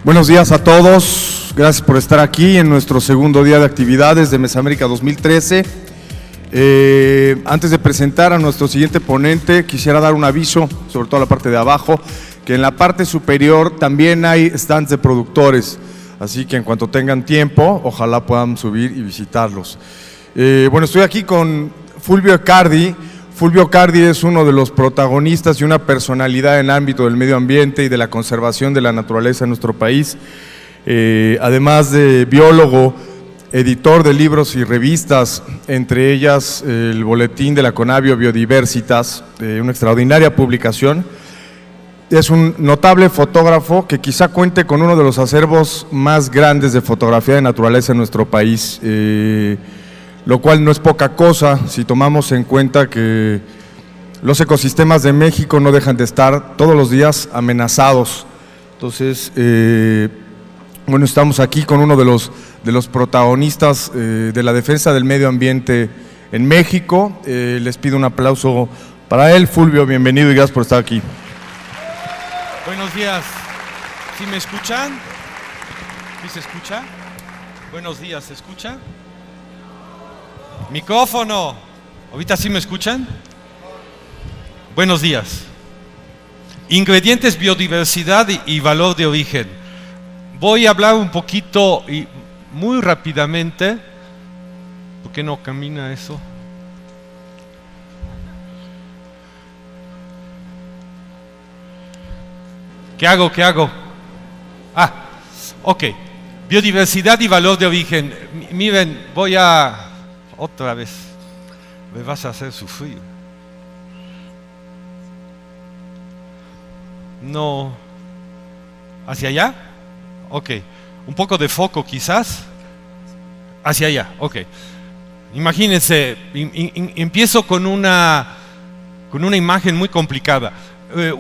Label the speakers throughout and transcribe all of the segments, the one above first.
Speaker 1: Buenos días a todos, gracias por estar aquí en nuestro segundo día de actividades de Mesamérica 2013. Antes de presentar a nuestro siguiente ponente, quisiera dar un aviso, sobre todo la parte de abajo, que en la parte superior también hay stands de productores, así que en cuanto tengan tiempo, ojalá puedan subir y visitarlos. Bueno, estoy aquí con Fulvio Ecardi. Fulvio Ecardi es uno de los protagonistas y una personalidad en el ámbito del medio ambiente y de la conservación de la naturaleza en nuestro país. Además de biólogo, editor de libros y revistas, entre ellas el boletín de la Conavio Biodiversitas, una extraordinaria publicación. Es un notable fotógrafo que quizá cuente con uno de los acervos más grandes de fotografía de naturaleza en nuestro país, lo cual no es poca cosa si tomamos en cuenta que los ecosistemas de México no dejan de estar todos los días amenazados. Entonces, bueno, estamos aquí con uno de los protagonistas de la defensa del medio ambiente en México. Les pido un aplauso para él. Fulvio, bienvenido y gracias por estar aquí.
Speaker 2: Buenos días. ¿Sí me escuchan? ¿Sí se escucha? Buenos días, ¿se escucha? Micrófono. ¿Ahorita sí me escuchan? Buenos días. Ingredientes, biodiversidad y valor de origen. Voy a hablar un poquito y muy rápidamente. ¿Por qué no camina eso? ¿Qué hago? Ok. Biodiversidad y valor de origen. Miren, voy a... Otra vez. Me vas a hacer sufrir. No. ¿Hacia allá? Ok. Un poco de foco quizás. Hacia allá, ok. Imagínense, empiezo con una imagen muy complicada.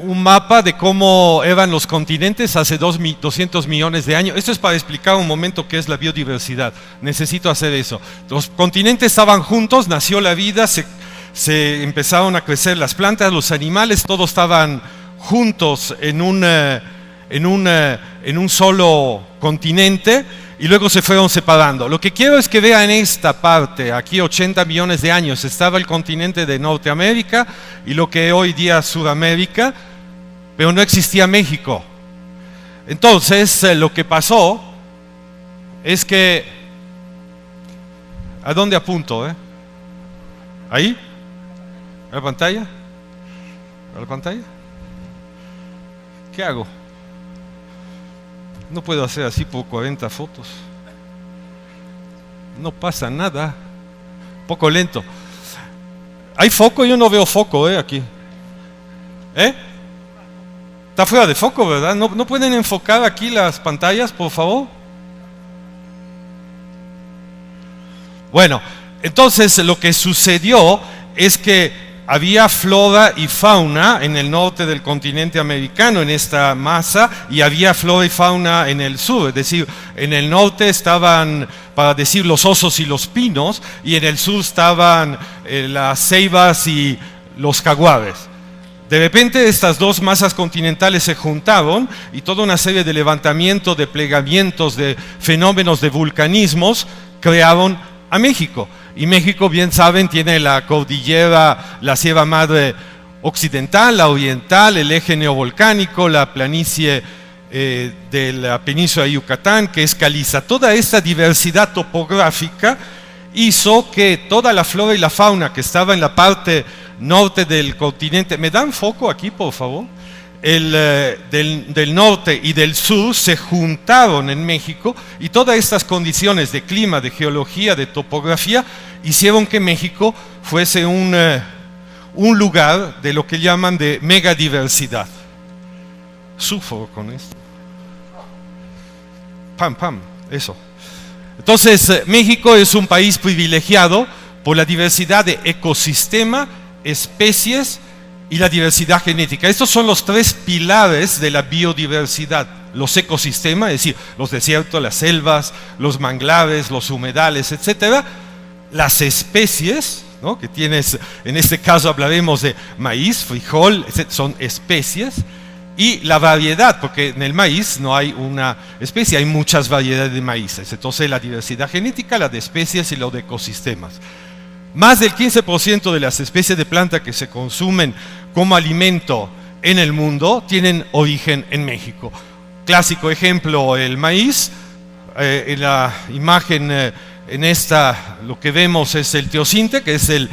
Speaker 2: Un mapa de cómo eran los continentes hace 200 millones de años. Esto es para explicar un momento qué es la biodiversidad. Necesito hacer eso. Los continentes estaban juntos, nació la vida, se empezaron a crecer las plantas, los animales, todos estaban juntos en un solo continente y luego se fueron separando. Lo que quiero es que vean esta parte. Aquí 80 millones de años estaba el continente de Norteamérica y lo que hoy día es Sudamérica, pero no existía México. Entonces lo que pasó es que... ¿A dónde apunto? ¿Ahí? ¿A la pantalla? ¿A la pantalla? ¿Qué hago? No puedo hacer así por 40 fotos. No pasa nada. Un poco lento. ¿Hay foco? Yo no veo foco, aquí. Está fuera de foco, ¿verdad? ¿No pueden enfocar aquí las pantallas, por favor? Bueno, entonces lo que sucedió es que había flora y fauna en el norte del continente americano, en esta masa, y había flora y fauna en el sur. Es decir, en el norte estaban, para decir, los osos y los pinos, y en el sur estaban las ceibas y los jaguares. De repente estas dos masas continentales se juntaron y toda una serie de levantamientos, de plegamientos, de fenómenos de vulcanismos crearon a México. Y México, bien saben, tiene la cordillera, la Sierra Madre Occidental, la Oriental, el eje neovolcánico, la planicie de la península de Yucatán, que es caliza. Toda esta diversidad topográfica hizo que toda la flora y la fauna que estaba en la parte norte del continente, ¿me dan foco aquí, por favor? Del norte y del sur se juntaron en México y todas estas condiciones de clima, de geología, de topografía hicieron que México fuese un lugar de lo que llaman de megadiversidad. Sufro con esto. Pam, eso. Entonces, México es un país privilegiado por la diversidad de ecosistema, especies y la diversidad genética. Estos son los tres pilares de la biodiversidad. Los ecosistemas, es decir, los desiertos, las selvas, los manglares, los humedales, etcétera. Las especies, ¿no? Que tienes, en este caso hablaremos de maíz, frijol, son especies. y la variedad, porque en el maíz no hay una especie, hay muchas variedades de maíces. Entonces la diversidad genética, la de especies y lo de ecosistemas. Más del 15% de las especies de planta que se consumen como alimento en el mundo tienen origen en México. Clásico ejemplo, el maíz. En la imagen, en esta, lo que vemos es el teosinte, que es el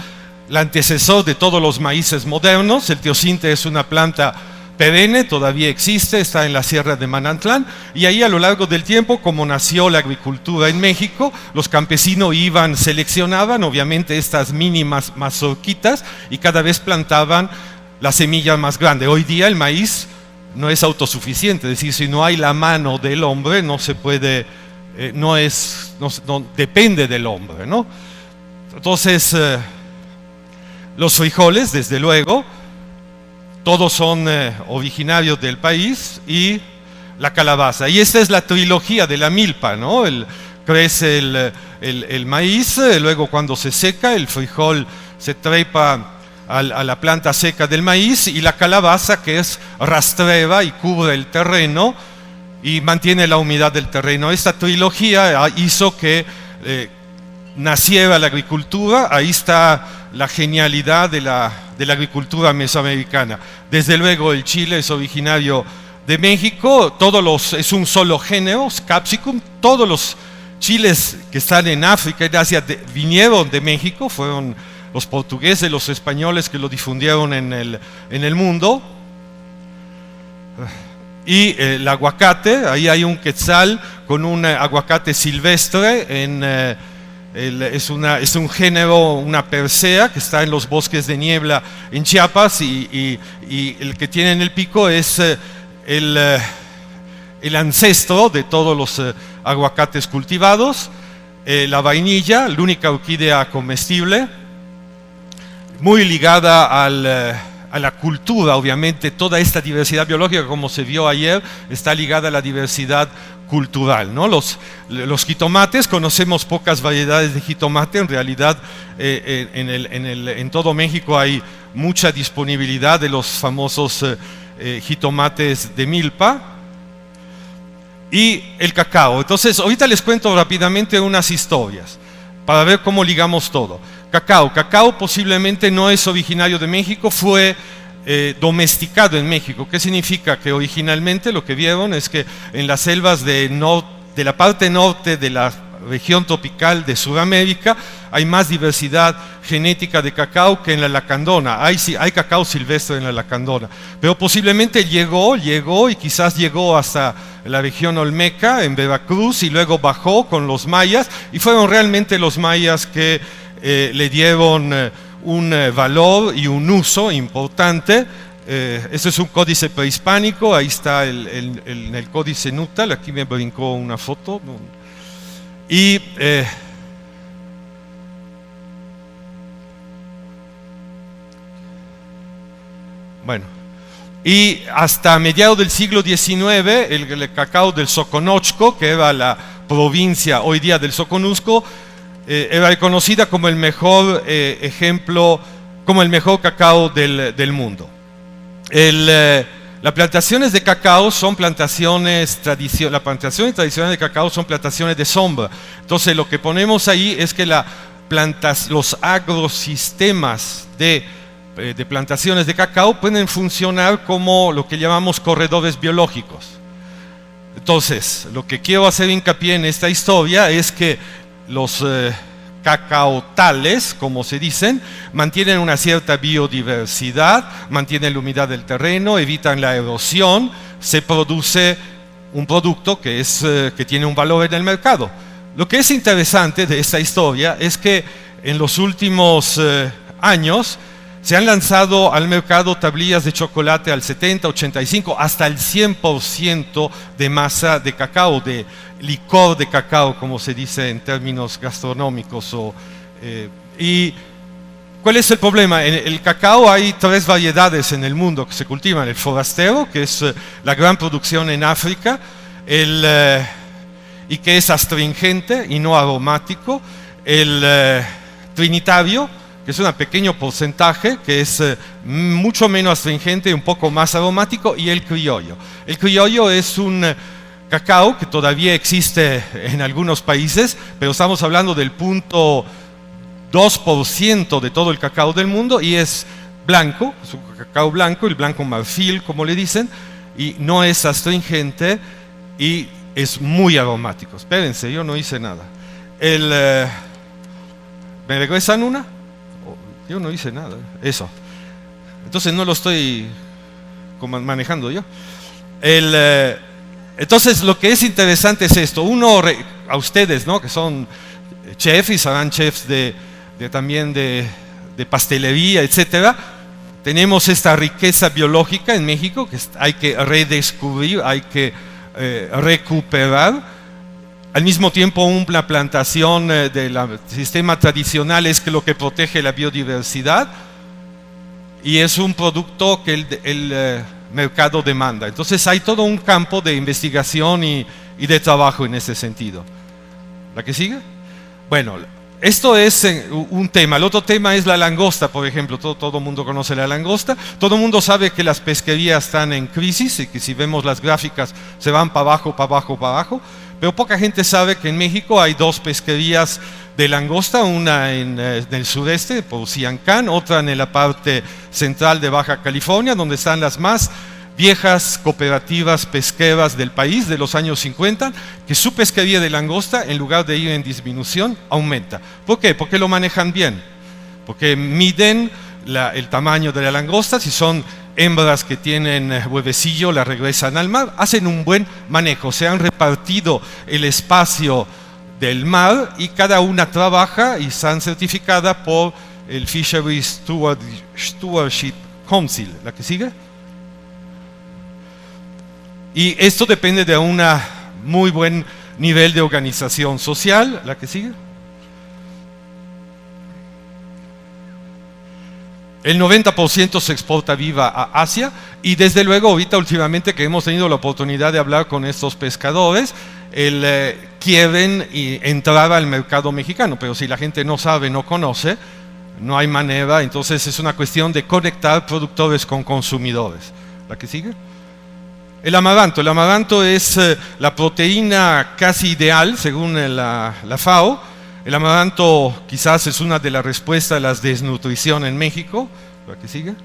Speaker 2: antecesor de todos los maíces modernos. El teosinte es una planta perenne, todavía existe, está en la Sierra de Manantlán, y ahí a lo largo del tiempo, como nació la agricultura en México, los campesinos seleccionaban obviamente estas mínimas mazorquitas y cada vez plantaban la semilla más grande. Hoy día el maíz no es autosuficiente, es decir, si no hay la mano del hombre no se puede, no depende del hombre, ¿no? Entonces, los frijoles, desde luego, todos son originarios del país, y la calabaza. Y esta es la trilogía de la milpa, ¿no? Crece el maíz, luego cuando se seca, el frijol se trepa a la planta seca del maíz, y la calabaza, que es rastrera y cubre el terreno y mantiene la humedad del terreno. Esta trilogía hizo que naciera la agricultura. Ahí está la genialidad de la agricultura mesoamericana. Desde luego el chile es originario de México, es un solo género, Capsicum. Todos los chiles que están en África y en Asia vinieron de México, fueron los portugueses, los españoles que lo difundieron en el mundo. Y el aguacate, ahí hay un quetzal con un aguacate silvestre, es un género, una persea que está en los bosques de niebla en Chiapas, y el que tiene en el pico es el ancestro de todos los aguacates cultivados. La vainilla, la única orquídea comestible, muy ligada a la cultura, obviamente. Toda esta diversidad biológica, como se vio ayer, está ligada a la diversidad cultural, ¿no? Los jitomates, conocemos pocas variedades de jitomate. En realidad en todo México hay mucha disponibilidad de los famosos jitomates de milpa. Y el cacao. Entonces ahorita les cuento rápidamente unas historias para ver cómo ligamos todo. Cacao posiblemente no es originario de México, fue domesticado en México. ¿Qué significa? Que originalmente lo que vieron es que en las selvas de la parte norte de la región tropical de Sudamérica hay más diversidad genética de cacao que en la lacandona. Hay cacao silvestre en la lacandona, pero posiblemente llegó y quizás llegó hasta la región olmeca en Veracruz, y luego bajó con los mayas, y fueron realmente los mayas que le dieron un valor y un uso importante. Este es un códice prehispánico, ahí está en el códice Nuttall. Aquí me brincó una foto. Y bueno, y hasta mediados del siglo XIX, el cacao del Soconusco, que era la provincia hoy día del Soconusco, era reconocida como el mejor ejemplo, como el mejor cacao del mundo. Las plantaciones de cacao son plantaciones tradicionales. Las plantaciones tradicionales de cacao son plantaciones de sombra. Entonces lo que ponemos ahí es que los agrosistemas de plantaciones de cacao pueden funcionar como lo que llamamos corredores biológicos. Entonces, lo que quiero hacer hincapié en esta historia es que los cacaotales, como se dicen, mantienen una cierta biodiversidad, mantienen la humedad del terreno, evitan la erosión, se produce un producto que tiene un valor en el mercado. Lo que es interesante de esta historia es que en los últimos años se han lanzado al mercado tablillas de chocolate al 70, 85, hasta el 100% de masa de cacao, de licor de cacao, como se dice en términos gastronómicos. ¿Y cuál es el problema? En el cacao hay 3 variedades en el mundo que se cultivan: el forastero, que es la gran producción en África, y que es astringente y no aromático; el trinitario, que es un pequeño porcentaje, que es mucho menos astringente y un poco más aromático, y el criollo. El criollo es un cacao que todavía existe en algunos países, pero estamos hablando del 0.2% de todo el cacao del mundo, y es blanco, es un cacao blanco, el blanco marfil, como le dicen, y no es astringente y es muy aromático. Espérense, yo no hice nada. ¿Me regresan una? Yo no hice nada. Eso. Entonces no lo estoy manejando yo. Entonces lo que es interesante es esto. Uno, a ustedes, ¿no?, que son chefs y serán chefs también de pastelería, etcétera, tenemos esta riqueza biológica en México que hay que redescubrir, hay que recuperar. Al mismo tiempo, una plantación del sistema tradicional es lo que protege la biodiversidad y es un producto que el mercado demanda. Entonces hay todo un campo de investigación y de trabajo en ese sentido. ¿La que sigue? Bueno, esto es un tema. El otro tema es la langosta, por ejemplo. Todo el mundo conoce la langosta. Todo el mundo sabe que las pesquerías están en crisis y que si vemos las gráficas se van para abajo, para abajo, para abajo. Pero poca gente sabe que en México hay 2 pesquerías de langosta, una en el sureste, por Siancán, otra en la parte central de Baja California, donde están las más viejas cooperativas pesqueras del país de los años 50, que su pesquería de langosta, en lugar de ir en disminución, aumenta. ¿Por qué? Porque lo manejan bien, porque miden el tamaño de la langosta, si son hembras que tienen huevecillo, la regresan al mar, hacen un buen manejo, se han repartido el espacio del mar y cada una trabaja y están certificadas por el Fisheries Stewardship Council. ¿La que sigue? Y esto depende de un muy buen nivel de organización social. ¿La que sigue? El 90% se exporta viva a Asia y desde luego ahorita últimamente que hemos tenido la oportunidad de hablar con estos pescadores, quieren entrar al mercado mexicano, pero si la gente no sabe, no conoce, no hay manera, entonces es una cuestión de conectar productores con consumidores. ¿La que sigue? El amaranto es la proteína casi ideal según la FAO. El amaranto quizás es una de las respuestas a la desnutrición en México, ¿la que sigue?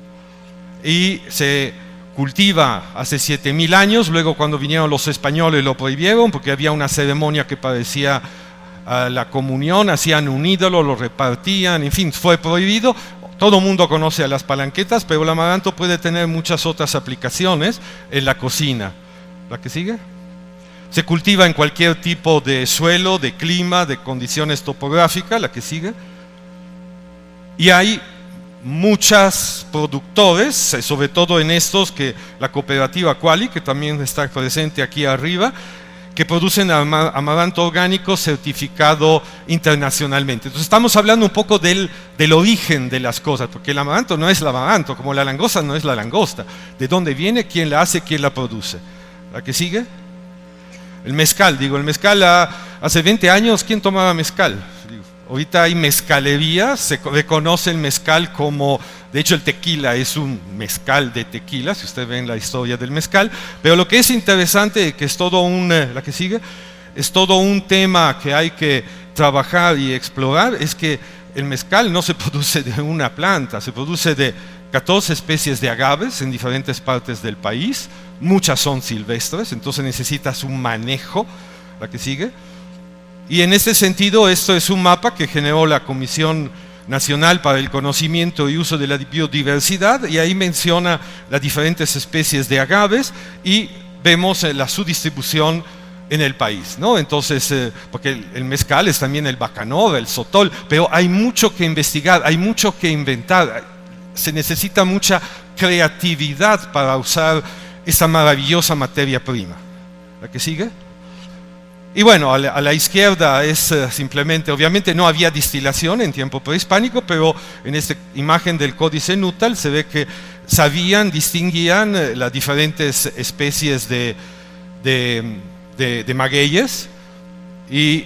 Speaker 2: Y se cultiva hace 7.000 años, luego cuando vinieron los españoles lo prohibieron porque había una ceremonia que parecía la comunión, hacían un ídolo, lo repartían, en fin, fue prohibido. Todo el mundo conoce a las palanquetas, pero el amaranto puede tener muchas otras aplicaciones en la cocina. ¿La que sigue? Se cultiva en cualquier tipo de suelo, de clima, de condiciones topográficas, la que sigue. Y hay muchos productores, sobre todo en estos, que la cooperativa Quali, que también está presente aquí arriba, que producen amaranto orgánico certificado internacionalmente. Entonces estamos hablando un poco del origen de las cosas, porque el amaranto no es el amaranto, como la langosta no es la langosta. ¿De dónde viene? ¿Quién la hace? ¿Quién la produce? ¿La que sigue? El mezcal, hace 20 años, ¿quién tomaba mezcal? Ahorita hay mezcalerías, se reconoce el mezcal como, de hecho el tequila es un mezcal de tequila, si ustedes ven la historia del mezcal, pero lo que es interesante, que es todo la que sigue, es todo un tema que hay que trabajar y explorar, es que el mezcal no se produce de una planta, se produce de 14 especies de agaves en diferentes partes del país, muchas son silvestres, entonces necesitas un manejo. ¿La que sigue? Y en este sentido, esto es un mapa que generó la Comisión Nacional para el Conocimiento y Uso de la Biodiversidad, y ahí menciona las diferentes especies de agaves y vemos su distribución en el país, ¿no? Entonces, porque el mezcal es también el bacanora, el sotol, pero hay mucho que investigar, hay mucho que inventar, se necesita mucha creatividad para usar esa maravillosa materia prima. ¿La que sigue? Y bueno, a la izquierda es simplemente, obviamente no había distilación en tiempo prehispánico, pero en esta imagen del códice Nuttall se ve que distinguían las diferentes especies de magueyes, y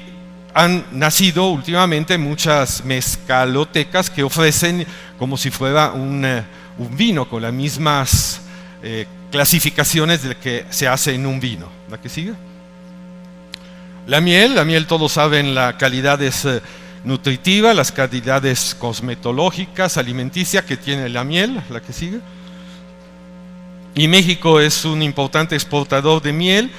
Speaker 2: han nacido últimamente muchas mezcalotecas que ofrecen como si fuera un vino con las mismas clasificaciones de que se hace en un vino. ¿La que sigue? La miel todos saben la calidad es nutritiva, las calidades cosmetológicas, alimenticias que tiene la miel. La que sigue. Y México es un importante exportador de miel.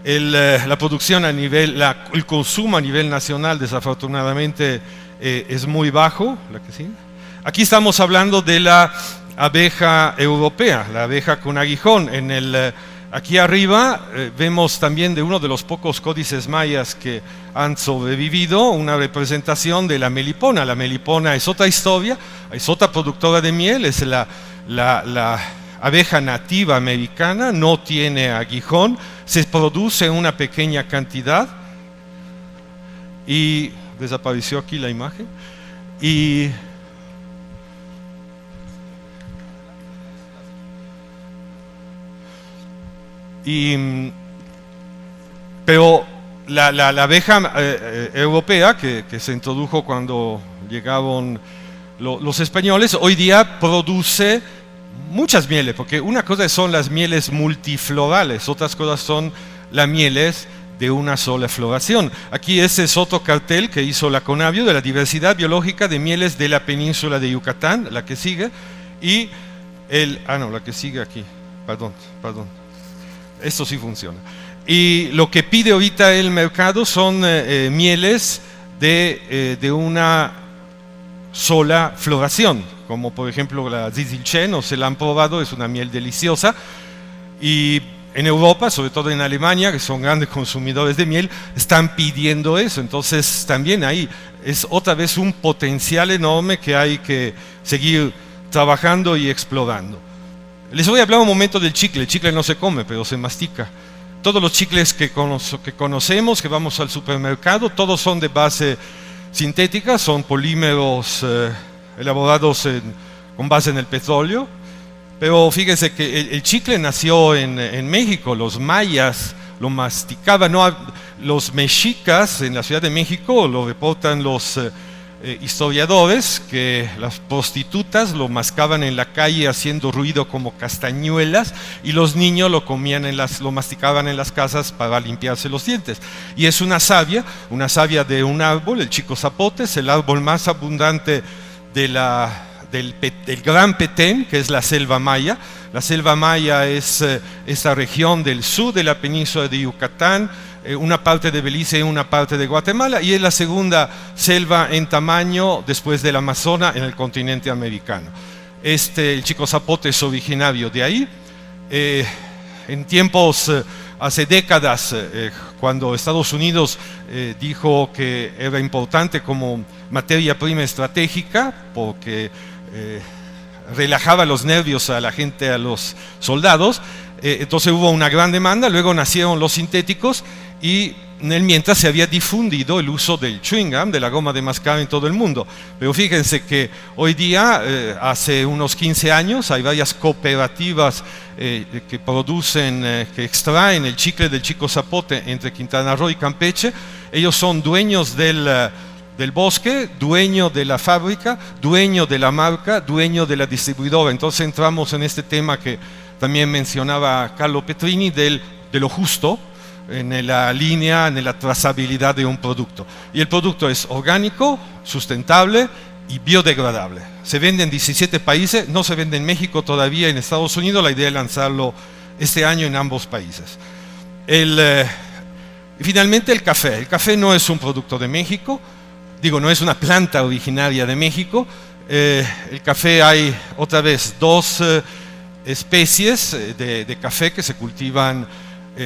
Speaker 2: La producción el consumo a nivel nacional desafortunadamente es muy bajo. La que sigue. Aquí estamos hablando de la abeja europea, la abeja con aguijón. Aquí arriba vemos también de uno de los pocos códices mayas que han sobrevivido una representación de la melipona. La melipona es otra historia, es otra productora de miel, es la abeja nativa americana, no tiene aguijón, se produce una pequeña cantidad y desapareció aquí la imagen. Pero la abeja europea que se introdujo cuando llegaron los españoles, hoy día produce muchas mieles, porque una cosa son las mieles multiflorales, otras cosas son las mieles de una sola floración. Aquí ese es otro cartel que hizo la Conavio de la diversidad biológica de mieles de la península de Yucatán, la que sigue, y la que sigue aquí, perdón. Esto sí funciona. Y lo que pide ahorita el mercado son mieles de una sola floración, como por ejemplo la Zizilchen, no se la han probado, es una miel deliciosa. Y en Europa, sobre todo en Alemania, que son grandes consumidores de miel, están pidiendo eso. Entonces también ahí es otra vez un potencial enorme que hay que seguir trabajando y explorando. Les voy a hablar un momento del chicle. El chicle no se come, pero se mastica. Todos los chicles que conocemos, que vamos al supermercado, todos son de base sintética, son polímeros elaborados con base en el petróleo. Pero fíjense que el chicle nació en México, los mayas lo masticaban, no, los mexicas en la Ciudad de México lo reportan los historiadores, que las prostitutas lo mascaban en la calle haciendo ruido como castañuelas y los niños lo comían lo masticaban en las casas para limpiarse los dientes. Y es una savia de un árbol, el chico zapote, es el árbol más abundante del Gran Petén, que es la selva maya. La selva maya es esta región del sur de la península de Yucatán, una parte de Belice y una parte de Guatemala, y es la segunda selva en tamaño después del Amazonas en el continente americano. El chico zapote es originario de ahí. En tiempos, hace décadas, cuando Estados Unidos dijo que era importante como materia prima estratégica, porque relajaba los nervios a la gente, a los soldados, entonces hubo una gran demanda, luego nacieron los sintéticos y mientras se había difundido el uso del chewing gum, de la goma de mascar en todo el mundo. Pero fíjense que hoy día, hace unos 15 años, hay varias cooperativas que producen, que extraen el chicle del chico zapote entre Quintana Roo y Campeche. Ellos son dueños del bosque, dueño de la fábrica, dueño de la marca, dueño de la distribuidora. Entonces entramos en este tema que también mencionaba Carlo Petrini de lo justo en la línea, en la trazabilidad de un producto. Y el producto es orgánico, sustentable y biodegradable. Se vende en 17 países, no se vende en México todavía, en Estados Unidos. La idea es lanzarlo este año en ambos países. Finalmente el café. El café no es un producto de México. No es una planta originaria de México. El café, hay otra vez dos especies de café que se cultivan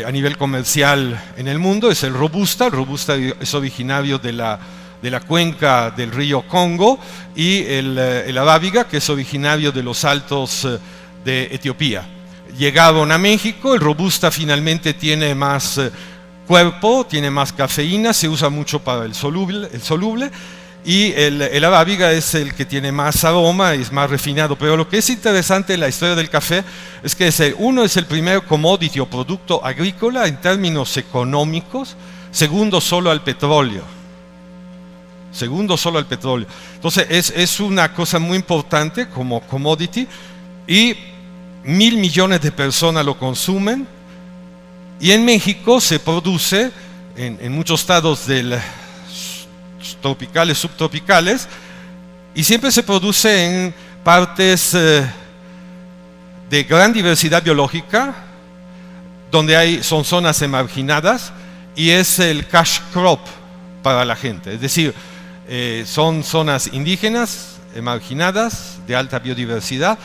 Speaker 2: a nivel comercial en el mundo. Es el Robusta. El Robusta es originario de la cuenca del río Congo, y el Arábiga, que es originario de los altos de Etiopía. Llegaron a México. El Robusta finalmente tiene más cuerpo, tiene más cafeína, se usa mucho para el soluble, y el arábiga es el que tiene más aroma y es más refinado. Pero lo que es interesante en la historia del café es que es el primer commodity o producto agrícola en términos económicos, segundo solo al petróleo. segundo solo al petróleo. Entonces es una cosa muy importante como commodity y 1.000 millones de personas lo consumen. Y en México se produce en muchos estados tropicales, subtropicales, y siempre se produce en partes de gran diversidad biológica, donde son zonas emarginadas, y es el cash crop para la gente. Es decir, son zonas indígenas, emarginadas, de alta biodiversidad.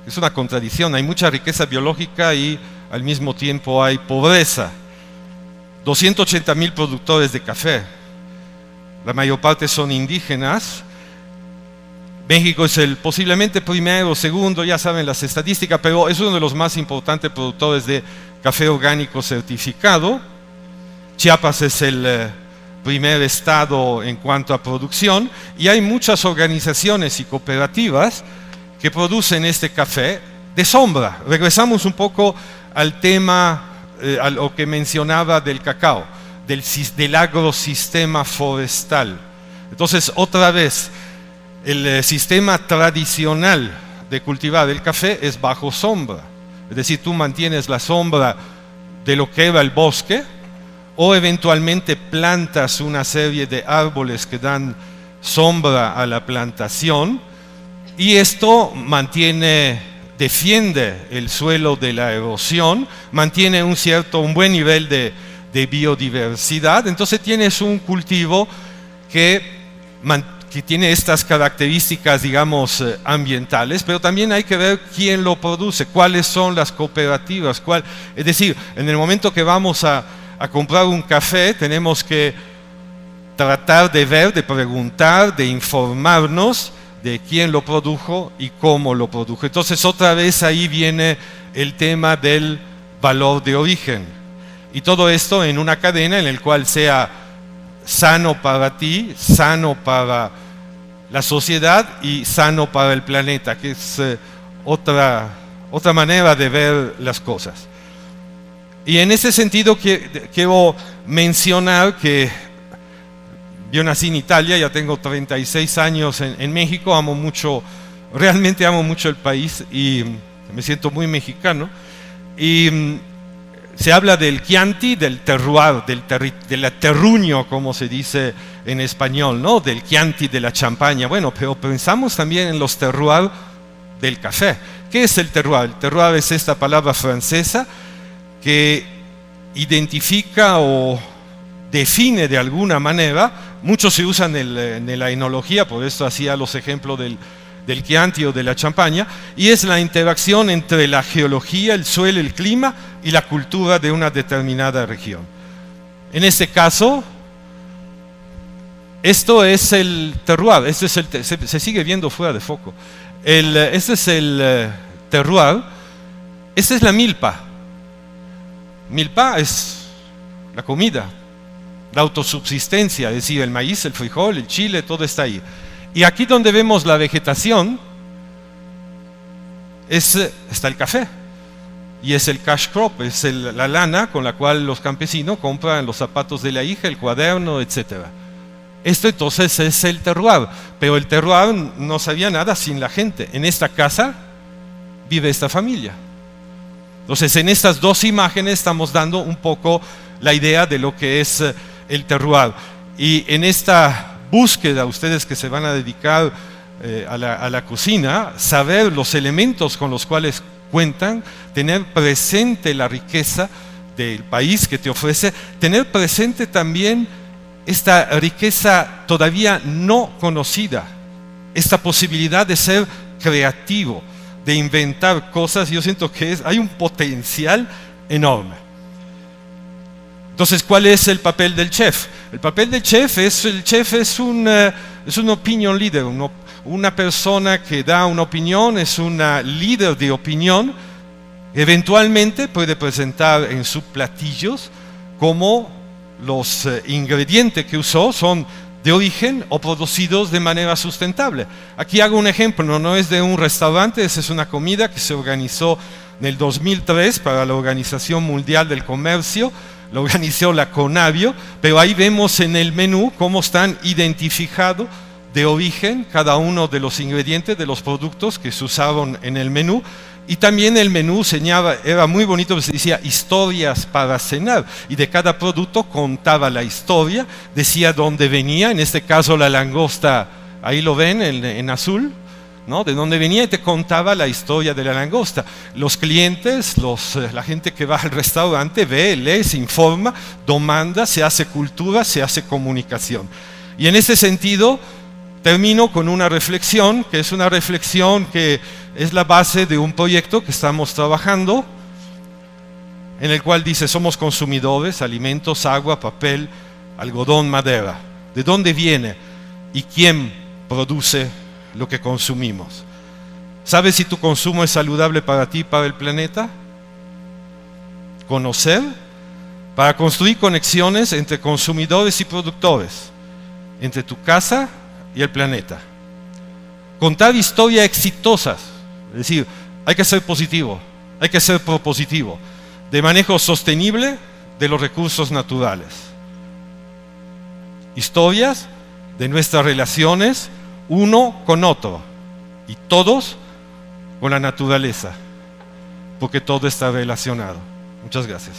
Speaker 2: Es una contradicción, hay mucha riqueza biológica y al mismo tiempo hay pobreza. 280,000 productores de café, la mayor parte son indígenas. México es posiblemente primero o segundo, ya saben las estadísticas, pero es uno de los más importantes productores de café orgánico certificado. Chiapas es el primer estado en cuanto a producción, y hay muchas organizaciones y cooperativas que producen este café de sombra. Regresamos un poco al tema, a lo que mencionaba del cacao, del agrosistema forestal. Entonces, otra vez, el sistema tradicional de cultivar el café es bajo sombra. Es decir, tú mantienes la sombra de lo que era el bosque, o eventualmente plantas una serie de árboles que dan sombra a la plantación, y esto defiende el suelo de la erosión, mantiene un buen nivel de biodiversidad. Entonces tienes un cultivo que tiene estas características, digamos, ambientales, pero también hay que ver quién lo produce, cuáles son las cooperativas, es decir, en el momento que vamos a comprar un café, tenemos que tratar de ver, de preguntar, de informarnos de quién lo produjo y cómo lo produjo. Entonces, otra vez ahí viene el tema del valor de origen. Y todo esto en una cadena en la cual sea sano para ti, sano para la sociedad y sano para el planeta, que es otra manera de ver las cosas. Y en ese sentido quiero mencionar que yo nací en Italia, ya tengo 36 años en México, realmente amo mucho el país y me siento muy mexicano. Y se habla del Chianti, del terroir, del terruño, como se dice en español, ¿no? Del Chianti, de la champaña. Bueno, pero pensamos también en los terroirs del café. ¿Qué es el terroir? El terroir es esta palabra francesa que identifica o define de alguna manera, muchos se usan en la enología, por esto hacía los ejemplos del Chianti o de la champaña, y es la interacción entre la geología, el suelo, el clima y la cultura de una determinada región. En este caso, esto es el terroir, se sigue viendo fuera de foco. Este es el terroir, esta es la milpa. Milpa es la comida, la autosubsistencia, es decir, el maíz, el frijol, el chile, todo está ahí. Y aquí donde vemos la vegetación, está el café, y es el cash crop, es la lana con la cual los campesinos compran los zapatos de la hija, el cuaderno, etc. Esto entonces es el terroir, pero el terroir no sabía nada sin la gente. En esta casa vive esta familia. Entonces, en estas dos imágenes estamos dando un poco la idea de lo que es el terroir. Y en esta búsqueda, ustedes que se van a dedicar a la cocina, saber los elementos con los cuales cuentan, tener presente la riqueza del país que te ofrece, tener presente también esta riqueza todavía no conocida, esta posibilidad de ser creativo, de inventar cosas. Yo siento que hay un potencial enorme. Entonces, ¿cuál es el papel del chef? El papel del chef es un opinion leader, una persona que da una opinión, es una líder de opinión. Eventualmente puede presentar en sus platillos cómo los ingredientes que usó son de origen o producidos de manera sustentable. Aquí hago un ejemplo, no es de un restaurante, esa es una comida que se organizó en el 2003 para la Organización Mundial del Comercio, lo organizó la Conavio, pero ahí vemos en el menú cómo están identificados de origen cada uno de los ingredientes, de los productos que se usaban en el menú. Y también el menú señalaba, era muy bonito, se decía historias para cenar, y de cada producto contaba la historia, decía dónde venía, en este caso la langosta, ahí lo ven en azul, ¿no? De dónde venía, y te contaba la historia de la langosta. Los clientes, la gente que va al restaurante ve, lee, se informa, demanda, se hace cultura, se hace comunicación. Y en ese sentido termino con una reflexión, que es una reflexión que es la base de un proyecto que estamos trabajando, en el cual dice: somos consumidores, alimentos, agua, papel, algodón, madera. ¿De dónde viene y quién produce lo que consumimos? ¿Sabes si tu consumo es saludable para ti y para el planeta? Conocer, para construir conexiones entre consumidores y productores, entre tu casa y el planeta. Contar historias exitosas, es decir, hay que ser positivo, hay que ser propositivo, de manejo sostenible de los recursos naturales. Historias de nuestras relaciones uno con otro y todos con la naturaleza, porque todo está relacionado. Muchas gracias.